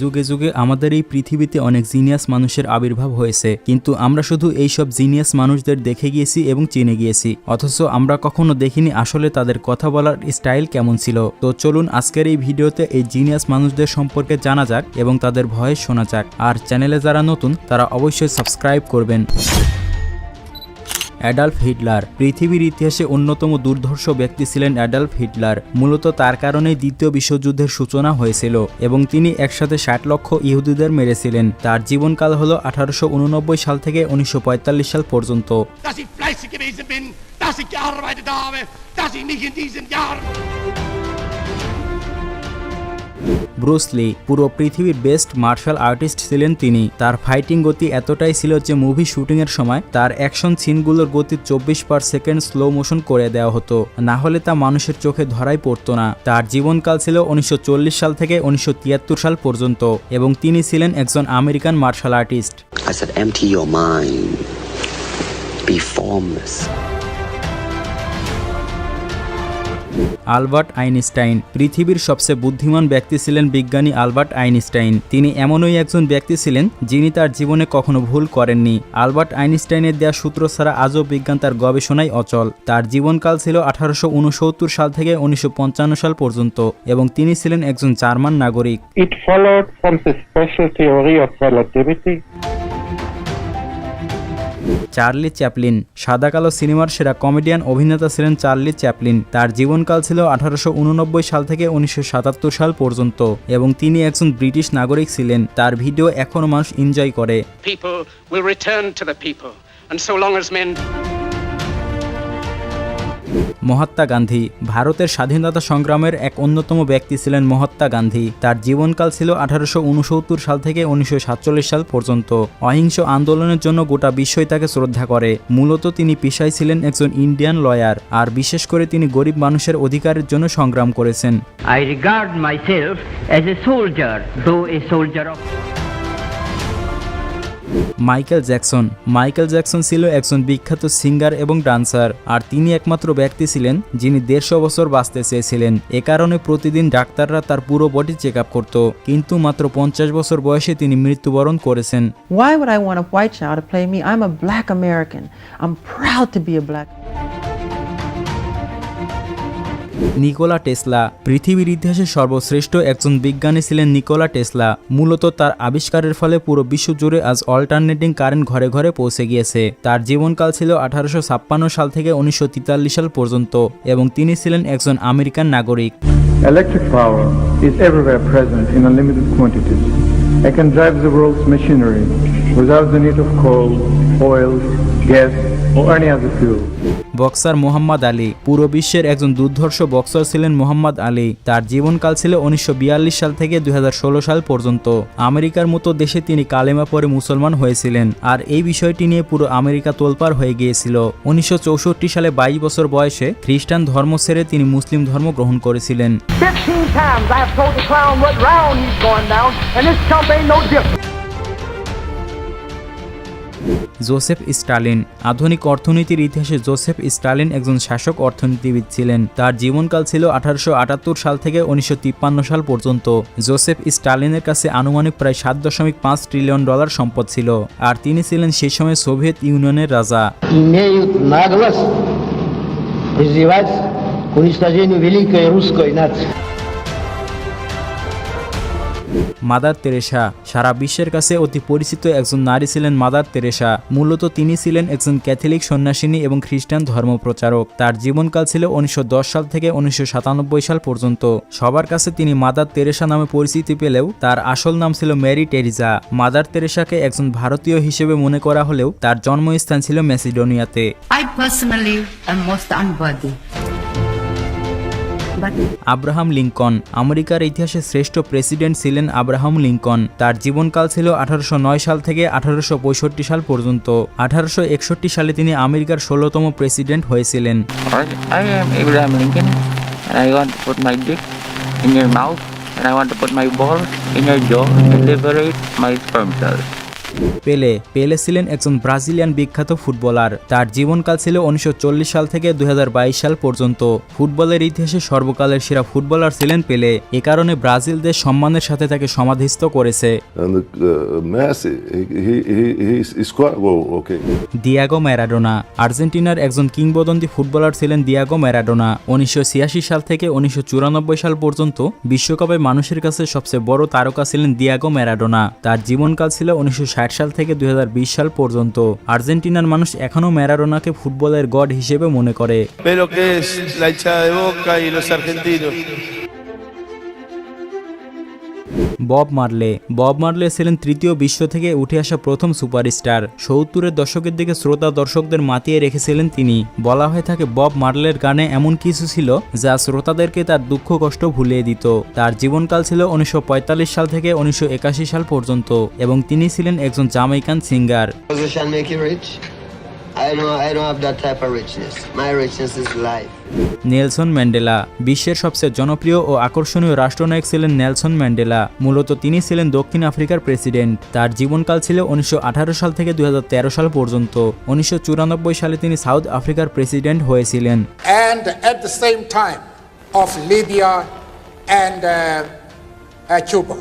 যুগে যুগে আমাদের এই পৃথিবীতে অনেক জিনিয়াস মানুষের আবির্ভাব হয়েছে, কিন্তু আমরা শুধু এইসব জিনিয়াস মানুষদের দেখে গিয়েছি এবং চিনে গিয়েছি, অথচ আমরা কখনো দেখিনি আসলে তাদের কথা বলার স্টাইল কেমন ছিল। তো চলুন আজকের এই ভিডিওতে এই জিনিয়াস মানুষদের সম্পর্কে জানা যাক এবং তাদের ভয়েস শোনা যাক। আর চ্যানেলে যারা নতুন তারা অবশ্যই সাবস্ক্রাইব করবেন। Adolf Hitler. পৃথিবীর ইতিহাসে অন্যতম দুর্ধর্ষ ব্যক্তি ছিলেন অ্যাডলফ হিটলার। মূলত তার কারণেই দ্বিতীয় বিশ্বযুদ্ধের সূচনা হয়েছিল এবং তিনি একসাথে 60 লক্ষ ইহুদিদের মেরেছিলেন। তার জীবনকাল হল 1889 সাল থেকে 1945 সাল পর্যন্ত। ব্রুস লি। পুরো পৃথিবীর বেস্ট মার্শাল আর্টিস্ট ছিলেন তিনি। তার ফাইটিং গতি এতটাই ছিল যে মুভি শুটিংয়ের সময় তার অ্যাকশন সিনগুলোর গতি 24/সেকেন্ড স্লো মোশন করে দেওয়া হতো, না হলে তা মানুষের চোখে ধরাই পড়তো না। তার জীবনকাল ছিল 1940 সাল থেকে 1973 সাল পর্যন্ত এবং তিনি ছিলেন একজন American martial artist. I said, empty your mind. Be formless. Albert Einstein. পৃথিবীর সবচেয়ে বুদ্ধিমান ব্যক্তি ছিলেন বিজ্ঞানী আলবার্ট আইনস্টাইন। তিনি এমনই একজন ব্যক্তি ছিলেন যিনি তার জীবনে কখনো ভুল করেননি। আলবার্ট আইনস্টাইনের দেওয়া সূত্র ছাড়া আজও বিজ্ঞান তার গবেষণায় অচল। তার জীবনকাল ছিল 1869 সাল থেকে 1955 সাল পর্যন্ত এবং তিনি ছিলেন একজন জার্মান নাগরিক। It followed from the special theory of relativity. Charlie Chaplin. সাদা কালো সিনেমার সেরা কমেডিয়ান অভিনেতা ছিলেন চার্লি চ্যাপলিন। তার জীবনকাল ছিল 1889 সাল থেকে 1977 সাল পর্যন্ত এবং তিনি একজন ব্রিটিশ নাগরিক ছিলেন। তার ভিডিও এখনো মানুষ এনজয় করে। People will return to the people, and so long as men Mahatma Gandhi. ভারতের স্বাধীনতা সংগ্রামের এক অন্যতম ব্যক্তি ছিলেন মহাত্মা গান্ধী। তার জীবনকাল ছিল 1869 সাল থেকে 1947 সাল পর্যন্ত। অহিংস আন্দোলনের জন্য গোটা বিশ্বই তাকে শ্রদ্ধা করে। মূলত তিনি পেশায় ছিলেন একজন ইন্ডিয়ান লয়ার, আর বিশেষ করে তিনি গরিব মানুষের অধিকারের জন্য সংগ্রাম করেছেন। I regard myself as a soldier, though a soldier of Michael Jackson. Michael Jackson ছিল একজন বিখ্যাত সিঙ্গার এবং ডান্সার, আর তিনি একমাত্র ব্যক্তি ছিলেন যিনি 150 বছর বাঁচতে চেয়েছিলেন। এ কারণে প্রতিদিন ডাক্তাররা তার পুরো বডি চেক আপ করত, কিন্তু মাত্র 50 বছর বয়সে তিনি মৃত্যুবরণ করেছেন। Why would I want a white child to play me? I'm a black American. I'm proud to be a black. Nikola Tesla. পৃথিবীর ইতিহাসে সর্বশ্রেষ্ঠ একজন বিজ্ঞানী ছিলেন নিকোলা টেসলা। মূলত তার আবিষ্কারের ফলে পুরো বিশ্ব জুড়ে আজ অল্টারনেটিং কারেন্ট ঘরে ঘরে পৌঁছে গিয়েছে। তার জীবনকাল ছিল 1856 সাল থেকে 1943 সাল পর্যন্ত এবং তিনি ছিলেন একজন আমেরিকান নাগরিক। Electric power is everywhere present in unlimited quantities. It can drive the world's machinery without the need of coal, oil, gas, or any other fuel. Boxer Muhammad Ali. পুরো বিশ্বের একজন দুর্ধর্ষ বক্সার ছিলেন মোহাম্মদ আলী। তার জীবনকাল ছিল 1942 সাল থেকে 2016 সাল পর্যন্ত। আমেরিকার মতো দেশে তিনি কালেমা পড়ে মুসলমান হয়েছিলেন, আর এই বিষয়টি নিয়ে পুরো আমেরিকা তোলপাড় হয়ে গিয়েছিল। 1964 সালে 22 বছর বয়সে খ্রিস্টান ধর্ম ছেড়ে তিনি মুসলিম ধর্ম গ্রহণ করেছিলেন। 15 times I have told the clown what round he's going down, and this chump ain't no different. Joseph Stalin. আধুনিক অর্থনীতির ইতিহাসে জোসেফ স্টালিন একজন শাসক অর্থনীতিবিদ ছিলেন। তার জীবনকাল ছিল 1878 সাল থেকে 1953 সাল পর্যন্ত। জোসেফ স্টালিনের কাছে আনুমানিক প্রায় $7.5 ট্রিলিয়ন সম্পদ ছিল, আর তিনি ছিলেন সেই সময় সোভিয়েত ইউনিয়নের রাজা। Имеют наглость призывать к уничтожению великой русской нации. Mother Teresa. সারা বিশ্বের কাছে অতি পরিচিত একজন নারী ছিলেন মাদার তেরেসা। মূলত তিনি ছিলেন একজন ক্যাথলিক সন্ন্যাসিনী এবং খ্রিস্টান ধর্মপ্রচারক। তার জীবনকাল ছিল 1910 সাল থেকে 1997 সাল পর্যন্ত। সবার কাছে তিনি মাদার তেরেসা নামে পরিচিতি পেলেও তার আসল নাম ছিল মেরি টেরিজা। মাদার তেরেসাকে একজন ভারতীয় হিসেবে মনে করা হলেও তার জন্মস্থান ছিল ম্যাসিডোনিয়াতে। I personally am most unworthy. Abraham Lincoln. আমেরিকার ইতিহাসে শ্রেষ্ঠ প্রেসিডেন্ট ছিলেন আব্রাহাম লিঙ্কন। তার জীবনকাল ছিল 1809 সাল থেকে 1865 সাল পর্যন্ত। 1861 সালে তিনি আমেরিকার 16তম প্রেসিডেন্ট হয়েছিলেন। I am Abraham Lincoln, and I want to put my dick in your mouth, and I want to put my balls in your jaw and liberate my sperm cells. পেলে ছিলেন একজন ব্রাজিলিয়ান বিখ্যাত footballer. তার জীবনকাল ছিল 1940 সাল থেকে 2022 সাল পর্যন্ত। ফুটবলের ইতিহাসে সর্বকালের সেরা ফুটবলার ছিলেন পেলে। এ কারণে ব্রাজিল দেশ সম্মানের সাথে তাকে সমাধিস্থ করেছে। দিয়াগো ম্যারাডোনা আর্জেন্টিনার একজন কিংবদন্তি ফুটবলার ছিলেন দিয়াগো ম্যারাডোনা। 1986 সাল থেকে 1994 সাল পর্যন্ত বিশ্বকাপে মানুষের কাছে সবচেয়ে বড় তারকা ছিলেন দিয়াগো ম্যারাডোনা। তার জীবনকাল ছিল 1960 সাল থেকে 2020 সাল পর্যন্ত। আর্জেন্টিনার মানুষ এখনও ম্যারাডোনাকে ফুটবলের গড হিসেবে মনে করে। বব মার্লে ছিলেন তৃতীয় বিশ্ব থেকে উঠে আসা প্রথম সুপারস্টার। 70-এর দশকের দিকে শ্রোতা দর্শকদের মাতিয়ে রেখেছিলেন তিনি। বলা হয়ে থাকে বব মার্লের গানে এমন কিছু ছিল যা শ্রোতাদেরকে তার দুঃখ কষ্ট ভুলিয়ে দিত। তার জীবনকাল ছিল 1945 সাল থেকে 1981 সাল পর্যন্ত এবং তিনি ছিলেন একজন জামাইকান সিঙ্গার। নেলসন ম্যান্ডেলা বিশ্বের সবচেয়ে জনপ্রিয় ও আকর্ষণীয় রাষ্ট্রনায়ক ছিলেন নেলসন ম্যান্ডেলা। মূলত তিনি ছিলেন দক্ষিণ আফ্রিকার প্রেসিডেন্ট। তার জীবনকাল ছিল 1918 সাল থেকে 2013 সাল পর্যন্ত। 1994 সালে তিনি সাউথ আফ্রিকার প্রেসিডেন্ট হয়েছিলেন। And at the same time of Libya and Cuba.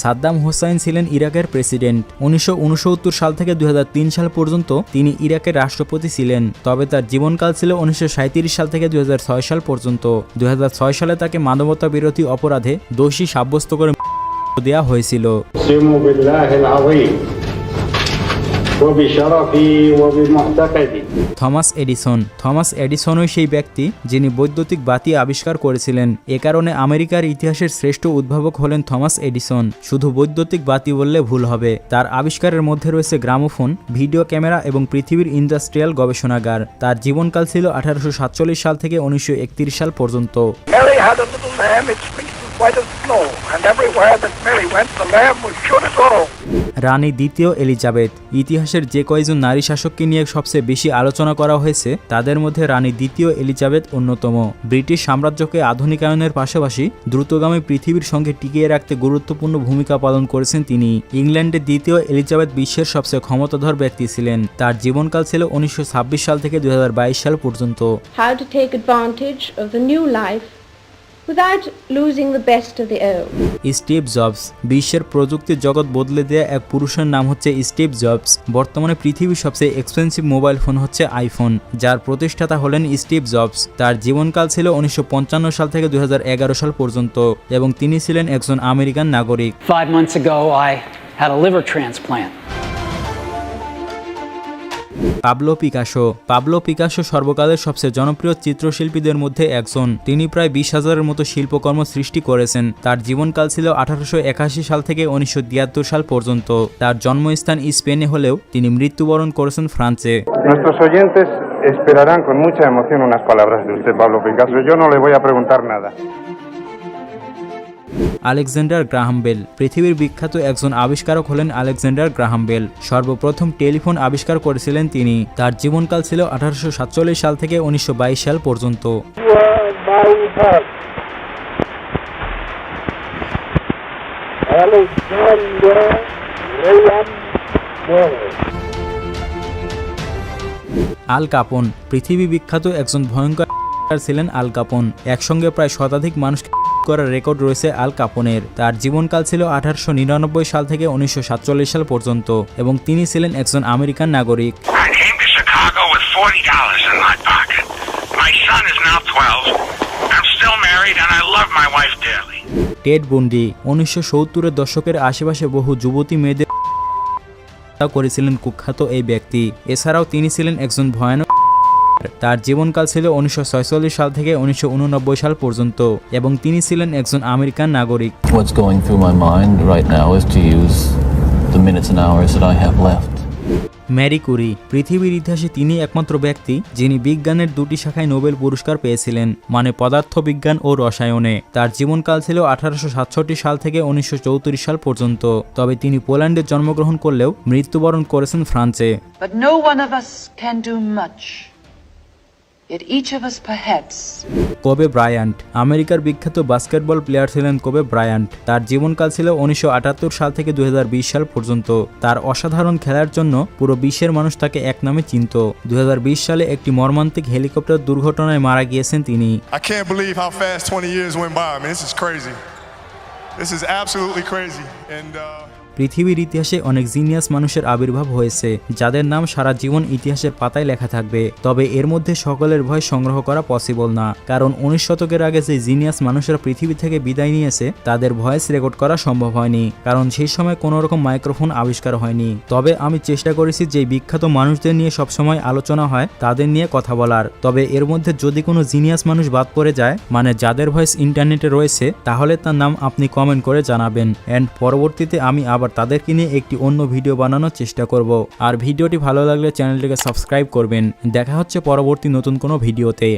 Saddam Hussain ছিলেন ইরাকের প্রেসিডেন্ট। 1969 সাল থেকে 2003 সাল পর্যন্ত তিনি ইরাকের রাষ্ট্রপতি ছিলেন। তবে তার জীবনকাল ছিল 1937 সাল থেকে 2006 সাল পর্যন্ত। 2006 সালে তাকে মানবতা বিরোধী অপরাধে দোষী সাব্যস্ত করে দেওয়া হয়েছিল। থমাস এডিসনই সেই ব্যক্তি যিনি বৈদ্যুতিক বাতি আবিষ্কার করেছিলেন। এ কারণে আমেরিকার ইতিহাসের শ্রেষ্ঠ উদ্ভাবক হলেন থমাস এডিসন। শুধু বৈদ্যুতিক বাতি বললে ভুল হবে। তার আবিষ্কারের মধ্যে রয়েছে গ্রামোফোন, ভিডিও ক্যামেরা এবং পৃথিবীর ইন্ডাস্ট্রিয়াল গবেষণাগার। তার জীবনকাল ছিল 1847 সাল থেকে 1931 সাল পর্যন্ত। রানী দ্বিতীয় এলিজাবেথ ইতিহাসের যে কয়জন নারী শাসককে নিয়ে সবচেয়ে বেশি আলোচনা করা হয়েছে তাদের মধ্যে রানী দ্বিতীয় এলিজাবেথ অন্যতম। ব্রিটিশ সাম্রাজ্যকে আধুনিকায়নের পাশাপাশি দ্রুতগামী পৃথিবীর সঙ্গে টিকিয়ে রাখতে গুরুত্বপূর্ণ ভূমিকা পালন করেছেন তিনি। ইংল্যান্ডের দ্বিতীয় এলিজাবেথ বিশ্বের সবচেয়ে ক্ষমতাধর ব্যক্তি ছিলেন। তার জীবনকাল ছিল 1926 সাল থেকে 2022 সাল পর্যন্ত। How to take advantage of the new life without losing the best of the old. Steve jobs বিশ্বের প্রযুক্তির জগৎ বদলে দেয়া এক পুরুষের নাম হচ্ছে স্টিভ জবস। বর্তমানে পৃথিবীর সবচেয়ে এক্সপেন্সিভ মোবাইল ফোন হচ্ছে আইফোন, যার প্রতিষ্ঠাতা হলেন স্টিভ জবস। তার জীবনকাল ছিল 1955 সাল থেকে 2011 সাল পর্যন্ত এবং তিনি ছিলেন একজন আমেরিকান নাগরিক। 5 months ago I had a liver transplant. Pablo Picasso সর্বকালের সবচেয়ে জনপ্রিয় চিত্রশিল্পীদের মধ্যে একজন। তিনি প্রায় 20,000-এর মতো শিল্পকর্ম সৃষ্টি করেছেন। তার জীবনকাল ছিল 1881 সাল থেকে 1973 সাল পর্যন্ত। তার জন্মস্থান স্পেনে হলেও তিনি মৃত্যুবরণ করেছেন ফ্রান্সে। Nuestros oyentes esperarán con mucha emoción unas palabras de usted, Pablo Picasso. Yo no le voy a preguntar nada. Alexander Graham Bell পৃথিবীর বিখ্যাত একজন আবিষ্কারক হলেন আলেকজান্ডার গ্রাহাম বেল। সর্বপ্রথম টেলিফোন আবিষ্কার করেছিলেন তিনি। তার জীবনকাল ছিল 1847 সাল থেকে 1922 সাল পর্যন্ত। আল কাপন পৃথিবী বিখ্যাত একজন ভয়ঙ্কর ছিলেন আল কাপন। একসঙ্গে প্রায় শতাধিক মানুষ করার রেকর্ড রয়েছে আল কাপনের। তার জীবনকাল ছিল 1899 সাল থেকে 1947 সাল পর্যন্ত এবং তিনি ছিলেন একজন আমেরিকান নাগরিক। টেড বুন্ডি 1970-এর দশকের আশেপাশে বহু যুবতী মেয়েদের করেছিলেন কুখ্যাত এই ব্যক্তি। এছাড়াও তিনি ছিলেন একজন ভয়ানক। তার জীবনকাল ছিল 1946 সাল থেকে 1989 সাল পর্যন্ত এবং তিনি ছিলেন একজন আমেরিকান নাগরিক। What's going through my mind right now is to use the minutes and hours that I have left. Marie Curie পৃথিবীর ইতিহাসে তিনি একমাত্র ব্যক্তি যিনি বিজ্ঞানের 2টি শাখায় নোবেল পুরস্কার পেয়েছিলেন, মানে পদার্থবিজ্ঞান ও রসায়নে। তার জীবনকাল ছিল 1867 সাল থেকে 1934 সাল পর্যন্ত। তবে তিনি পোল্যান্ডে জন্মগ্রহণ করলেও মৃত্যুবরণ করেছেন ফ্রান্সে। But no one of us can do much Yet each of us perhaps Kobe Bryant আমেরিকার বিখ্যাত বাস্কেটবল প্লেয়ার ছিলেন কোবে ব্রায়ান্ট। তার জীবনকাল ছিল 1978 সাল থেকে 2020 সাল পর্যন্ত। তার অসাধারণ খেলার জন্য পুরো বিশ্বের মানুষ তাকে এক নামে চিনত। 2020 সালে একটি মর্মান্তিক হেলিকপ্টার দুর্ঘটনায় মারা গিয়েছেন তিনি। I can't believe how fast 20 years went by. I mean, this is crazy. This is absolutely crazy. And পৃথিবীর ইতিহাসে অনেক জিনিয়াস মানুষের আবির্ভাব হয়েছে, যাদের নাম সারা জীবন ইতিহাসের পাতায় লেখা থাকবে। তবে এর মধ্যে সকলের ভয় সংগ্রহ করা পসিবল না, কারণ 19 শতকের আগে যে জিনিয়াস মানুষেরা পৃথিবী থেকে বিদায় নিয়েছে তাদের ভয়েস রেকর্ড করা সম্ভব হয়নি, কারণ সেই সময় কোনো রকম মাইক্রোফোন আবিষ্কার হয়নি। তবে আমি চেষ্টা করেছি যে বিখ্যাত মানুষদের নিয়ে সবসময় আলোচনা হয় তাদের নিয়ে কথা বলার। তবে এর মধ্যে যদি কোনো জিনিয়াস মানুষ বাদ পড়ে যায়, মানে যাদের ভয়েস ইন্টারনেটে রয়েছে, তাহলে তার নাম আপনি কমেন্ট করে জানাবেন। এন্ড পরবর্তীতে আমি আবার তাদেরকে নিয়ে একটি অন্য ভিডিও বানানোর চেষ্টা করব। আর ভিডিওটি ভালো লাগলে চ্যানেলটিকে সাবস্ক্রাইব করবেন। দেখা হচ্ছে পরবর্তী নতুন কোনো ভিডিওতে।